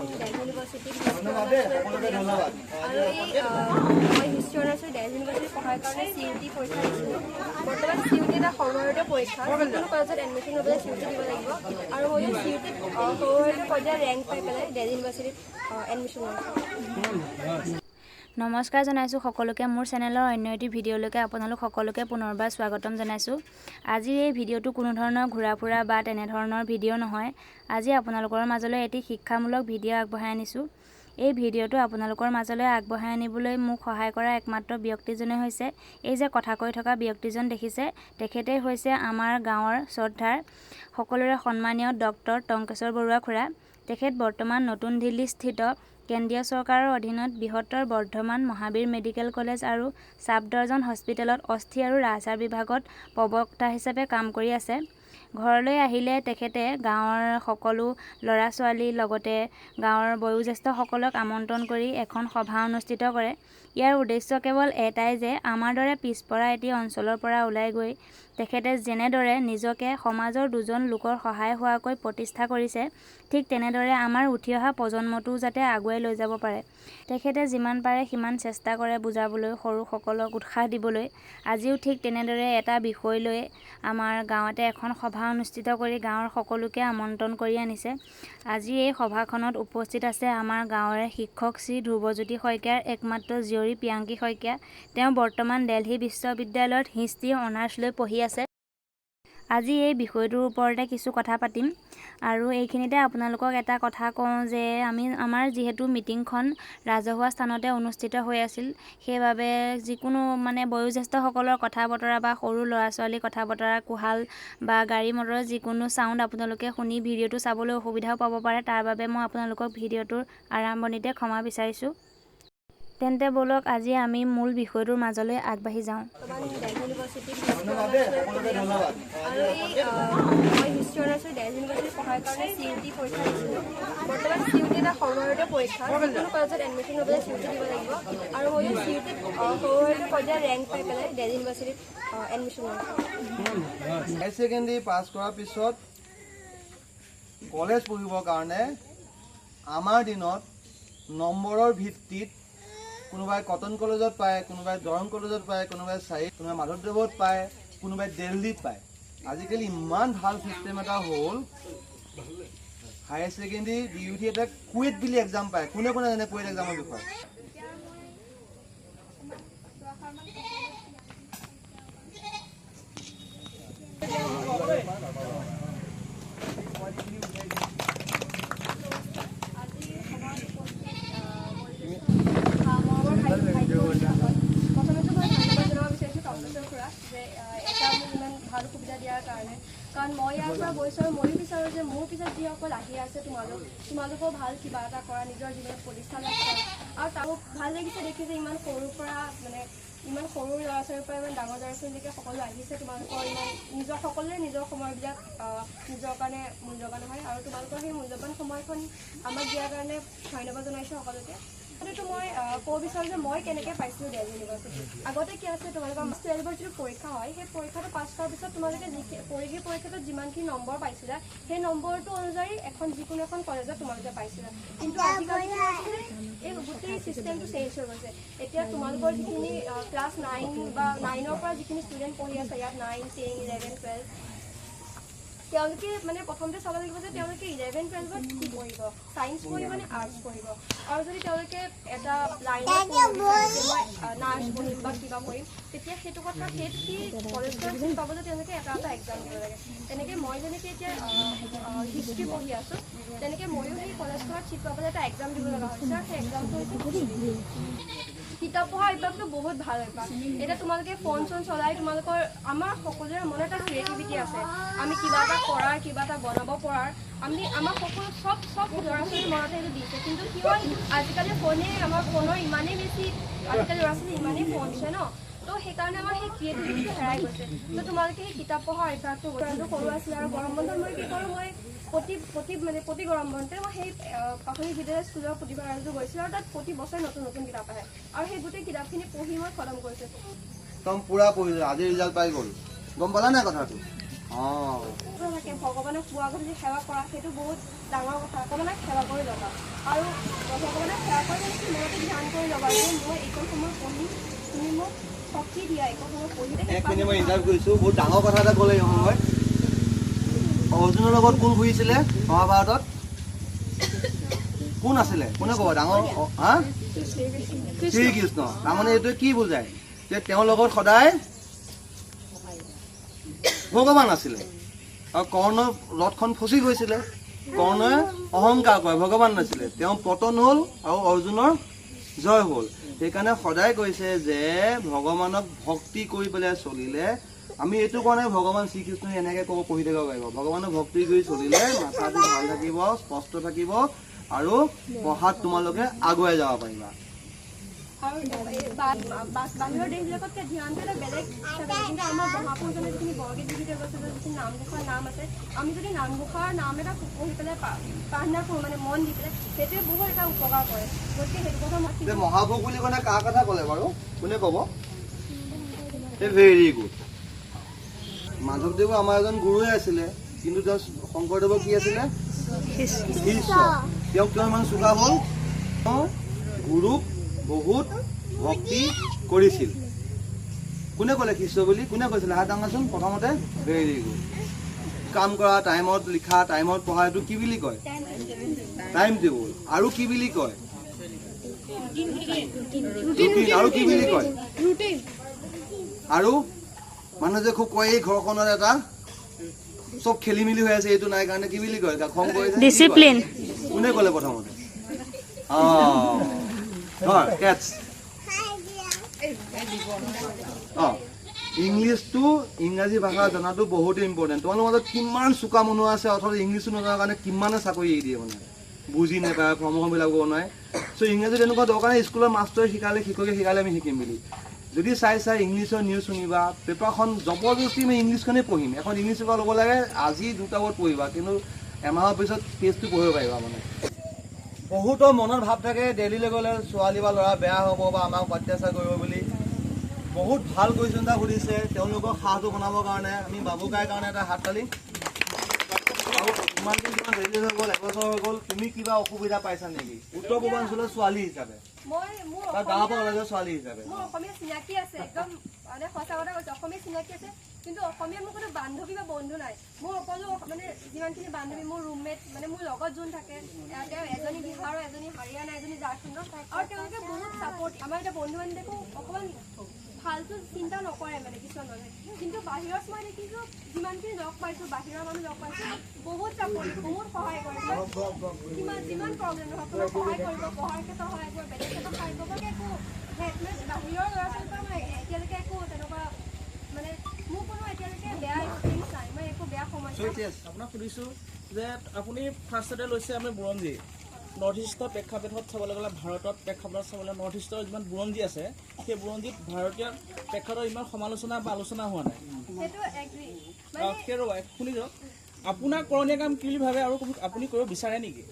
দিল্লী ইউনিভাৰ্চিটিত আৰু মই হিষ্ট্ৰী অনাৰ্ছৰ দিল্লী ইউনিভাৰ্চিটিত পঢ়াৰ কাৰণে CUT পৰীক্ষা দিছিলোঁ। বৰ্তমান CUT এটা সৰ্বভাৰতীয় পৰীক্ষা, যিকোনো কলেজত এডমিশ্যন ল'বলৈ CUT দিব লাগিব আৰু মই CUT সৰ্বভাৰতীয় পৰ্যায়ত ৰেংক পাই পেলাই দিল্লী ইউনিভাৰ্চিটিত এডমিশ্যন লৈছোঁ। নমস্কাৰ জনাইছোঁ সকলোকে মোৰ চেনেলৰ অন্য এটি ভিডিঅ'লৈকে আপোনালোক সকলোকে পুনৰবাৰ স্বাগতম জনাইছোঁ। আজিৰ এই ভিডিঅ'টো কোনো ধৰণৰ ঘূৰা ফুৰা বা তেনেধৰণৰ ভিডিঅ' নহয়। আজি আপোনালোকৰ মাজলৈ এটি শিক্ষামূলক ভিডিঅ' আগবঢ়াই আনিছোঁ। এই ভিডিঅ'টো আপোনালোকৰ মাজলৈ আগবঢ়াই আনিবলৈ মোক সহায় কৰা একমাত্ৰ ব্যক্তিজনে হৈছে এই যে কথা কৈ থকা ব্যক্তিজন দেখিছে, তেখেতেই হৈছে আমাৰ গাঁৱৰ শ্ৰদ্ধাৰ সকলোৰে সন্মানীয় ডক্টৰ টংকেশ্বৰ বৰুৱা খুৰা। তেখেত বৰ্তমান নতুন দিল্লী স্থিত কেন্দ্ৰীয় চৰকাৰৰ অধীনত বৃহত্তৰ বৰ্ধমান মহাবীৰ মেডিকেল কলেজ আৰু চাবদৰ্জন হস্পিটেলত অস্থি আৰু ৰাজহাড় বিভাগত প্ৰবক্তা হিচাপে কাম কৰি আছে। ঘৰলৈ আহিলে তেখেতে গাঁৱৰ সকলো ল'ৰা ছোৱালী লগতে গাঁৱৰ বয়োজ্যেষ্ঠসকলক আমন্ত্ৰণ কৰি এখন সভা অনুষ্ঠিত কৰে। ইয়াৰ উদ্দেশ্য কেৱল এটাই যে আমাৰ দৰে পিছপৰা এটি অঞ্চলৰ পৰা ওলাই গৈ তেখেতে যেনেদৰে নিজকে সমাজৰ দুজন লোকৰ সহায় হোৱাকৈ প্ৰতিষ্ঠা কৰিছে, ঠিক তেনেদৰে আমাৰ উঠি অহা প্ৰজন্মটোও যাতে আগুৱাই লৈ যাব পাৰে। তেখেতে যিমান পাৰে সিমান চেষ্টা কৰে বুজাবলৈ, সৰুসকলক উৎসাহ দিবলৈ। আজিও ঠিক তেনেদৰে এটা বিষয় লৈ আমাৰ গাঁৱতে এখন সভা অনুষ্ঠিত কৰি গাঁৱৰ সকলোকে আমন্ত্ৰণ কৰি আনিছে। আজি এই সভাখনত উপস্থিত আছে আমাৰ গাঁৱৰে শিক্ষক শ্ৰী ধ্ৰুৱজ্যোতি শইকীয়াৰ একমাত্ৰ জীয়ৰী প্ৰিয়াংকী শইকীয়া। তেওঁ বৰ্তমান দিল্লী বিশ্ববিদ্যালয়ত হিষ্ট্ৰী অনাৰ্ছ লৈ পঢ়ি আছে। আজি এই বিষয়টোৰ ওপৰতে কিছু কথা পাতিম আৰু এইখিনিতে আপোনালোকক এটা কথা কওঁ যে আমাৰ যিহেতু মিটিংখন ৰাজহুৱা স্থানতে অনুষ্ঠিত হৈ আছিল, সেইবাবে যিকোনো বয়োজ্যেষ্ঠসকলৰ কথা বতৰা বা সৰু ল'ৰা ছোৱালীৰ কথা বতৰা, কোহাল বা গাড়ী মটৰৰ যিকোনো চাউণ্ড আপোনালোকে শুনি ভিডিঅ'টো চাবলৈ অসুবিধাও পাব পাৰে। তাৰ বাবে মই আপোনালোকক ভিডিঅ'টোৰ আৰম্ভণিতে ক্ষমা বিচাৰিছোঁ। তেন্তে ব'লক আজি আমি মূল বিষয়টোৰ মাজলৈ আগবাঢ়ি যাওঁ। আৰু মই হিষ্ট্ৰী অনাৰ্ছৰ দিল্লী ইউনিভাৰ্চিটিত পঢ়াৰ কাৰণে CUT পৰীক্ষা দিছিলোঁ। বৰ্তমান CUT এটা সৰ্বভাৰতীয় পৰীক্ষা, যিকোনো কলেজত এডমিশ্যন ল'বলৈ CUT দিব লাগিব আৰু মই CUT সৰ্বভাৰতীয় পৰ্যায়ত ৰেংক পাই পেলাই দিল্লী ইউনিভাৰ্চিটিত এডমিশ্যন লৈছোঁ। হাই ছেকেণ্ডেৰী পাছ কৰাৰ পিছত কলেজ পঢ়িবৰ কাৰণে আমাৰ দিনত নম্বৰৰ ভিত্তিত কোনোবাই কটন কলেজত পায়, কোনোবাই দৰং কলেজত পায়, কোনোবাই কোনোবাই মাধৱদেৱত পায়, কোনোবাই দিল্লীত পায়। আজিকালি ইমান ভাল চিষ্টেম এটা হ'ল, হায়াৰ ছেকেণ্ডেৰী DUT এটা কুৱেট বুলি এক্সাম পায়। কোনে কোনে জানে কুৱেট এক্সামৰ বিষয়ে? ভাল সুবিধা দিয়াৰ কাৰণে, কাৰণ মই ইয়াৰ পৰা গৈছোঁ আৰু ময়ো বিচাৰোঁ যে মোৰ পিছত যিসকল আহি আছে তোমালোকেও ভাল কিবা এটা কৰা, নিজৰ জীৱনত প্ৰতিষ্ঠা লাভ কৰা। আৰু তাৰো ভাল লাগিছে দেখি যে ইমান সৰুৰ পৰা ইমান সৰু ল'ৰা ছোৱালীৰ পৰা ইমান ডাঙৰ ল'ৰা ছোৱালীলৈকে সকলো আহিছে। তোমালোকৰ সকলোৰে নিজৰ সময়বিলাক নিজৰ কাৰণে মূল্যৱান হয় আৰু তোমালোকৰ সেই মূল্যৱান সময়খন আমাক দিয়াৰ কাৰণে ধন্যবাদ জনাইছোঁ সকলোকে। সেইটো মই ক'ব বিচাৰোঁ যে মই কেনেকৈ পাইছিলোঁ দিল্লী ইউনিভাৰ্চিটি। আগতে কি আছে, তোমালোকৰ 12ৰ যিটো পৰীক্ষা হয়, সেই পৰীক্ষাটো পাছ কৰাৰ পিছত তোমালোকে সেই পৰীক্ষাটোত যিমানখিনি নম্বৰ পাইছিলা, সেই নম্বৰটো অনুযায়ী যিকোনো এখন কলেজত তোমালোকে পাইছিলা। কিন্তু আজিকালি এই গোটেই চিষ্টেমটো চেঞ্জ হৈ গৈছে। এতিয়া তোমালোকৰ যিখিনি ক্লাছ 9 বা 9ৰ পৰা যিখিনি ষ্টুডেণ্ট পঢ়ি আছে ইয়াত, 9, 10, 11, 12, তেওঁলোকে প্ৰথমতে চাব লাগিব যে তেওঁলোকে 11, 12ত কি পঢ়িব, ছায়েন্স পঢ়িব নে আৰ্টছ পঢ়িব। আৰু যদি তেওঁলোকে এটা লাইনত মই নাৰ্ছ পঢ়িম বা কিবা পঢ়িম, তেতিয়া সেইটো কথা সেই কলেজখন চিট পাবলৈ তেওঁলোকে এটা এক্সাম দিব লাগে। তেনেকৈ মই যেনেকৈ এতিয়া হিষ্ট্ৰী পঢ়ি আছোঁ, তেনেকৈ ময়ো সেই কলেজখনত চিট পাবলৈ এটা এক্সাম দিব লগা হৈছে আৰু সেই এক্সামটো হৈছে কিতাপ পঢ়া অভ্যাসটো বহুত ভাল অভ্যাস। এতিয়া তোমালোকে ফোন চলাই আমাৰ সকলোৰে মনত এটা ক্ৰিয়েটিভিটি আছে, আমি কিবা এটা কৰাৰ, কিবা এটা বনাব পৰাৰ, আমাৰ সকলো চব ল'ৰা ছোৱালীৰ মনতে সেইটো দিছে। কিন্তু কি হয়, আজিকালি আমাৰ ফোনৰ ইমানেই বেছি, আজিকালি ল'ৰা ছোৱালী ইমানেই ফোন দিছে ন, তো সেইকাৰণে আমাৰ সেই ক্ৰিয়েটিভিটিটো হেৰাই গৈছে। তো তোমালোকে সেই কিতাপ পঢ়া অভ্যাসটো সৰু আছিলে আৰু গৰম বন্ধত মই কি কৰোঁ, মই প্ৰতি গৰম বন্ধতে মই সেই প্ৰাথমিক বিদ্যালয় স্কুলৰ পুথিভঁৰালটো গৈছিলোঁ আৰু তাত প্ৰতি বছৰে নতুন নতুন কিতাপ আহে আৰু সেই গোটেই কিতাপখিনি পঢ়ি মই খতম কৰিছোঁ। একদম পুৰা পঢ়িলোঁ, আজি ৰিজাল্ট পাই গ'ল। গম পালা নাই কথাটো? ভগৱানক পোৱা গধূলি সেৱা কৰা, সেইটো বহুত ডাঙৰ কথা অকণমান সেৱা কৰি ল'বা আৰু ভগৱানক সেৱা কৰি মানে মনতে ধ্যান কৰি ল'বা যে মই এইকণ সময় পঢ়ি তুমি মোক শক্তি দিয়া এইকণ সময় পঢ়ি এক মিনিট মই ইণ্টাৰভিউ কৰিছোঁ বহুত ডাঙৰ কথা এটা ক'লে এই সময় অৰ্জুনৰ লগত কোন ঘূৰিছিলে মহাভাৰতত কোন আছিলে কোনে ক'ব ডাঙৰ হা শ্ৰীকৃষ্ণ তাৰমানে এইটোৱে কি বুজায় যে তেওঁৰ লগত সদায় ভগৱান আছিলে আৰু কৰ্ণৰ ৰথখন ফচি গৈছিলে কৰ্ণই অহংকাৰ কৰে ভগৱান নাছিলে তেওঁ পতন হ'ল আৰু অৰ্জুনৰ জয় হ'ল সেইকাৰণে সদায় কৈছে যে ভগৱানক ভক্তি কৰি পেলাই চলিলে আমি এইটো কোৱা নাই ভগৱান শ্ৰীকৃষ্ণই এনেকৈ ক'ব পঢ়ি থাকিব পাৰিব ভগৱানক ভক্তি কৰি চলিলে মাথাটো ভাল থাকিব স্পষ্ট থাকিব আৰু পঢ়াত তোমালোকে আগুৱাই যাব পাৰিবা আৰু বাহিৰৰ দেশবিলাকতকৈ ধ্যানটো এটা বেলেগ কিন্তু আমাৰ মহাপুৰুষজনে যিখিনি বৰগীত লিখিতে গৈছে যিখিনি নামঘোষাৰ নাম আছে আমি যদি নামঘোষাৰ নাম এটা পঢ়ি পেলাই প্ৰাৰ্থনা কৰোঁ মানে মন দি পেলাই সেইটোৱে বহুত এটা উপকাৰ কৰে গতিকে সেইটো কথা মই মহাপুৰুষ বুলি ক'লে কাৰ কথা ক'লে বাৰু কোনে ক'ব ভেৰি গুড মাধৱদেৱ আমাৰ এজন গুৰুৱে আছিলে কিন্তু তেওঁ শংকৰদেৱৰ কি আছিলে শিষ্য তেওঁক কিয় ইমান চোকা হ'ল তেওঁ গুৰুক বহুত ভক্তি কৰিছিল কোনে ক'লে শিষ্য বুলি কোনে কৈছিলে হাত দাঙাচোন প্ৰথমতে ভেৰি গুড কাম কৰা টাইমত লিখা টাইমত পঢ়া এইটো কি বুলি কয় টাইম টেবুল আৰু কি বুলি কয় ৰুটিন আৰু কি বুলি কয় আৰু মানুহে যে খুব কয় এই ঘৰখনত এটা চব খেলি মেলি হৈ আছে এইটো নাই কাৰণে কি বুলি কয় খং কৰিছে ডিচিপ্লিন কোনে ক'লে প্ৰথমতে ইংলিছটো ইংৰাজী ভাষা জনাটো বহুতেই ইম্পৰ্টেণ্ট তোমালোকৰ মাজত কিমান চোকা মানুহ আছে অথবা ইংলিছো নজনাৰ কাৰণে কিমানে চাকৰি এৰি দিয়ে মানে বুজি নাপায় ফৰ্মসমূহবিলাক ক'ব নোৱাৰে চ' ইংৰাজীত এনেকুৱা দৰকাৰ নাই স্কুলৰ মাষ্টৰে শিকালে শিক্ষকে শিকালে আমি শিকিম বুলি যদি চাই ইংলিছৰ নিউজ শুনিবা পেপাৰখন জবৰদস্তি আমি ইংলিছখনেই পঢ়িম এখন ইংলিছ পেপাৰ ল'ব লাগে আজি 2টা ৱৰ্ড পঢ়িবা কিন্তু এমাহৰ পিছত টেষ্টটো পঢ়িব পাৰিবা মানে বহুতৰ মনত ভাৱ থাকে দিল্লীলৈ গ'লে ছোৱালী বা ল'ৰা বেয়া হ'ব বা আমাক অত্যাচাৰ কৰিব বুলি বহুত ভাল কুৱেশ্যন এটা সুধিছে তেওঁলোকৰ সাহটো বনাবৰ কাৰণে আমি বাবুকাইৰ কাৰণে এটা হাত তালি আৰু ইমান দিন কিমান ৰিলিজ হৈ গ'ল 1 বছৰ হৈ গ'ল তুমি কিবা অসুবিধা পাইছা নেকি উত্তৰ পূৰ্বাঞ্চলৰ ছোৱালী হিচাপে বা গাঁৱৰ পৰা ওলাই যোৱা ছোৱালী হিচাপে মোৰ অসমীয়া চিনাকি আছে একদম মানে সঁচা কথা কৈছোঁ অসমীয়া চিনাকি আছে কিন্তু অসমীয়া মোৰ কোনো বান্ধৱী বা বন্ধু নাই মোৰ অকলো মানে যিমানখিনি বান্ধৱী মোৰ ৰুমমেট মানে মোৰ লগত যোন থাকে তেওঁ এজনী বিহাৰৰ এজনী হাৰিয়ানা এজনী ঝাৰখণ্ডৰ আৰু তেওঁলোকে বহুত ছাপৰ্ট আমাৰ এতিয়া বন্ধু বান্ধৱীকো অকণমান ভালটো চিন্তা নকৰে মানে কিছুমান মানুহে কিন্তু বাহিৰত মই দেখিছোঁ যিমানখিনি লগ পাইছোঁ বাহিৰৰ মানুহ লগ পাইছোঁ বহুত ছাপৰ্ট বহুত সহায় কৰে যিমান প্ৰব্লেম নহওক তোমাক সহায় কৰিব পঢ়াৰ ক্ষেত্ৰত সহায় কৰিব বেলেগ ক্ষেত্ৰত সহায় কৰিব একো বাহিৰৰ ল'ৰা ছোৱালীৰ পৰা মই এতিয়ালৈকে একো তেনেকুৱা মানে মোৰ কোনো এতিয়ালৈকে বেয়া এক্সপিৰিয়েঞ্চ নাই মই একো বেয়া সমস্যা আপোনাক সুধিছোঁ যে আপুনি ফাৰ্ষ্টতে লৈছে আমি বুৰঞ্জী নৰ্থ ইষ্টৰ প্ৰেক্ষাপটত চাবলৈ গ'লে ভাৰতত প্ৰেক্ষাপটত চাবলৈ নৰ্থ ইষ্টৰ যিমান বুৰঞ্জী আছে সেই বুৰঞ্জীত ভাৰতীয় প্ৰেক্ষাপটত ইমান সমালোচনা বা আলোচনা হোৱা নাই শুনি যাওক আপোনাৰ কৰণীয় কাম কি বুলি ভাবে আৰু আপুনি কৰিব বিচাৰে নেকি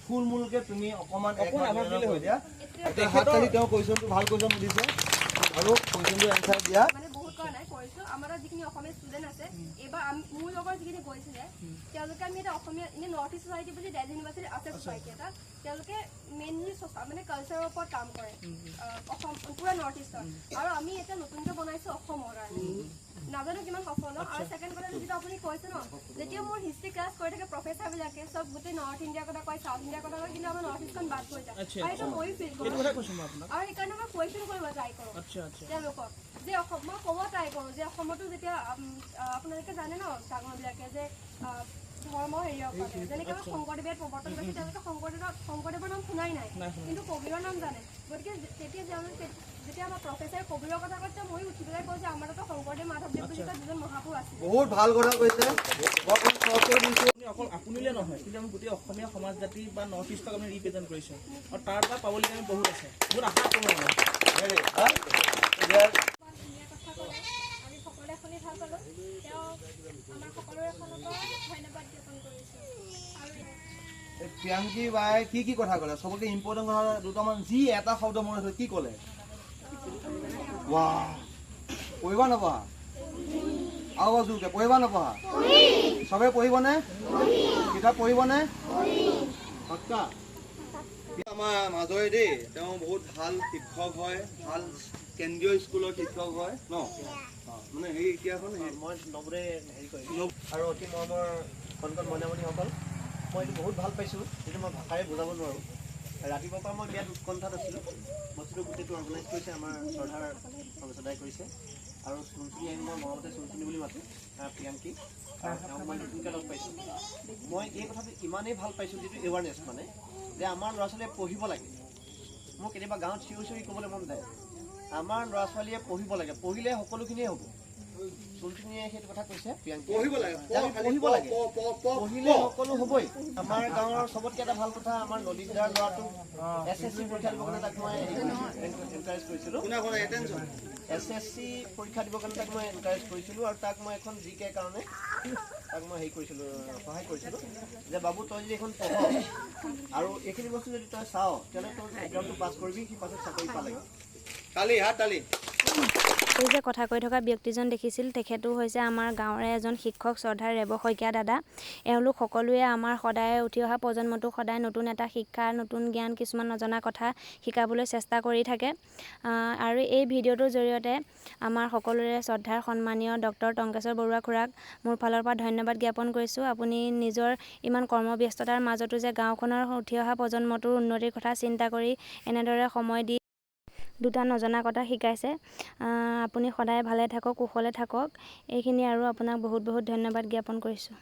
ফুলমূলকে তুমি অকণমান হৈ দিয়া হাত তালি তেওঁ কুৱেশ্যনটো ভাল কুৱেশ্যন সুধিছে আৰু কুৱেশ্যনটো এনচাৰ দিয়া মানে বহুত কৰা নাই কৰিছোঁ আমাৰ যিখিনি অসমীয়া ষ্টুডেণ্ট আছে এইবাৰ মোৰ লগৰ যিখিনি গৈছিলে তেওঁলোকে আমি এটা অসমীয়া এনে নৰ্থ ইষ্ট ছ'চাইটি বুলি দিল্লী ইউনিভাৰ্চিটি আছে ছ'চাইটি এটা তেওঁলোকে মেইনলি মানে কালচাৰৰ ওপৰত কাম কৰে অসম পুৰা নৰ্থ ইষ্টৰ আৰু আমি এতিয়া নতুনকৈ বনাইছোঁ অসমৰ কাৰণে নাজানো কিমান সফল হয় আৰু ছেকেণ্ড কথা যিটো আপুনি কৈছে ন যেতিয়া মোৰ হিষ্ট্ৰী ক্লাছ কৰি থাকে প্ৰফেচাৰবিলাকে চব গোটেই নৰ্থ ইণ্ডিয়াৰ কথা কয় চাউথ ইণ্ডিয়াৰ কথা কয় কিন্তু আমাৰ নৰ্থ ইষ্টখন বাদ হৈ যায় আৰু এইটো ময়ো ফিল কৰোঁ আৰু সেইকাৰণে মই কুৱেশ্যন কৰিব ট্ৰাই কৰোঁ তেওঁলোকক যে মই ক'ব ট্ৰাই কৰোঁ যে অসমতো যেতিয়া আপোনালোকে জানে ন ডাঙৰবিলাকে যে ধৰ্ম হেৰিয়ৰ কাৰণে যেনেকৈ আমাৰ শংকৰদেৱে প্ৰৱৰ্তন কৰিছে তেওঁলোকে শংকৰদেৱৰ নাম শুনাই নাই কিন্তু কবিৰৰ নাম জানে গতিকে তেতিয়া যেতিয়া আমাৰ প্ৰফেচাৰে কবিৰৰ কথা কৈছে ময়ো উঠি পেলাই কৈছে আমাৰ তাতো শংকৰদেৱ মাধৱদেৱ বুলি কয় দুজন মহাপুৰুষ আছে বহুত ভাল কথা কৈছে অকল আপুনিলে নহয় কিন্তু আমি গোটেই অসমীয়া সমাজ জাতি বা নৰ্থ ইষ্টক আমি ৰিপ্ৰেজেণ্ট কৰিছোঁ আৰু তাৰ পৰা পাবলগীয়া আমি বহুত আছে বহুত আশা কৰোঁ ধুনীয়া কথা ক'লে আমি সকলোৱে শুনি ভাল পালোঁ তেওঁ আমাৰ সকলোৰে ফালৰ পৰা ধন্যবাদ জ্ঞাপন কৰিছোঁ আৰু প্ৰিয়াংকী বাই কি কথা ক'লে চবকে ইম্পৰ্টেণ্ট কথা দুটামান যি এটা শব্দ মনত আছে কি ক'লে ৱাহ কৰিবা নপঢ়া আৰু জোৰকে পঢ়িবা নপঢ়া? চবে পঢ়িবনে? কিতাপ পঢ়িবনে? পাক্কা? আমাৰ মাজৰে দেই, তেওঁ বহুত ভাল শিক্ষক হয়, ভাল কেন্দ্ৰীয় স্কুলৰ শিক্ষক হয় ন? মানে হেৰি এতিয়া মই নৱৰে হেৰি কৰিলোঁ আৰু অতি মৰমৰ কণ মইনামণিসকল, মই এইটো বহুত ভাল পাইছোঁ, যিটো মই ভাষাৰে বুজাব নোৱাৰোঁ। ৰাতিপুৱাৰ পৰা মই বিৰাট উৎকণ্ঠাত আছিলোঁ। বস্তুটো গোটেইটো অৰ্গেনাইজ কৰিছে আমাৰ শ্ৰদ্ধাৰ সৰ্বসদাই কৰিছে আৰু চুনচুনি আহি মই মৰমতে চুনচুনি বুলি মাতোঁ, প্ৰিয়াংকী, আৰু তেওঁক মই নতুনকৈ লগ পাইছোঁ। মই এই কথাটো ইমানেই ভাল পাইছোঁ, যিটো এৱাৰনেছ মানে যে আমাৰ ল'ৰা ছোৱালীয়ে পঢ়িব লাগে। মোৰ কেতিয়াবা গাঁৱত চিঞৰি চিঞৰি ক'বলৈ মন যায়, আমাৰ ল'ৰা ছোৱালীয়ে পঢ়িব লাগে, পঢ়িলে সকলোখিনিয়ে হ'ব। চুনচুনিয়ে সেইটো কথা কৈছে, প্ৰিয়াংকী পঢ়িব লাগে, পঢ়িলে সকলো হ'বই। আমাৰ গাঁৱৰ চবতকৈ এটা ভাল কথা, আমাৰ নদীদাৰ ল'ৰাটো SSC পৰীক্ষা দিবৰ কাৰণে তাক মই এনকাৰেজ কৰিছিলোঁ। SSC পৰীক্ষা দিবৰ কাৰণে তাক মই এনকাৰেজ কৰিছিলোঁ আৰু তাক মই এখন GK কাৰণে তাক মই হেৰি কৰিছিলোঁ, সহায় কৰিছিলোঁ যে বাবু তই যদি এখন পঢ় আৰু এইখিনি বস্তু যদি তই চাওঁ, তেতিয়াহ'লে তই এক্সামটো পাছ কৰিবি, সি পাছত চাকৰি পালে। তালি হাত তালি। এই যে কথা কৈ থকা ব্যক্তিজন দেখিছিল, তেখেতো হৈছে আমাৰ গাঁৱৰে এজন শিক্ষক শ্ৰদ্ধাৰ ৰেৱ শইকীয়া দাদা। এওঁলোক সকলোৱে আমাৰ সদায় উঠি অহা প্ৰজন্মটোক সদায় নতুন এটা শিক্ষা, নতুন জ্ঞান, কিছুমান নজনা কথা শিকাবলৈ চেষ্টা কৰি থাকে। আৰু এই ভিডিঅ'টোৰ জৰিয়তে আমাৰ সকলোৰে শ্ৰদ্ধাৰ সন্মানীয় ডক্টৰ টংকেশ্বৰ বৰুৱা খুৰাক মোৰ ফালৰ পৰা ধন্যবাদ জ্ঞাপন কৰিছোঁ। আপুনি নিজৰ ইমান কৰ্মব্যস্ততাৰ মাজতো যে গাঁওখনৰ উঠি অহা প্ৰজন্মটোৰ উন্নতিৰ কথা চিন্তা কৰি এনেদৰে সময় দি দুটা নজনা কথা শিকাইছে। আপুনি সদায় ভালে থাকক, কুশলে থাকক, এইখিনি আৰু আপোনাক বহুত বহুত ধন্যবাদ জ্ঞাপন কৰিছোঁ।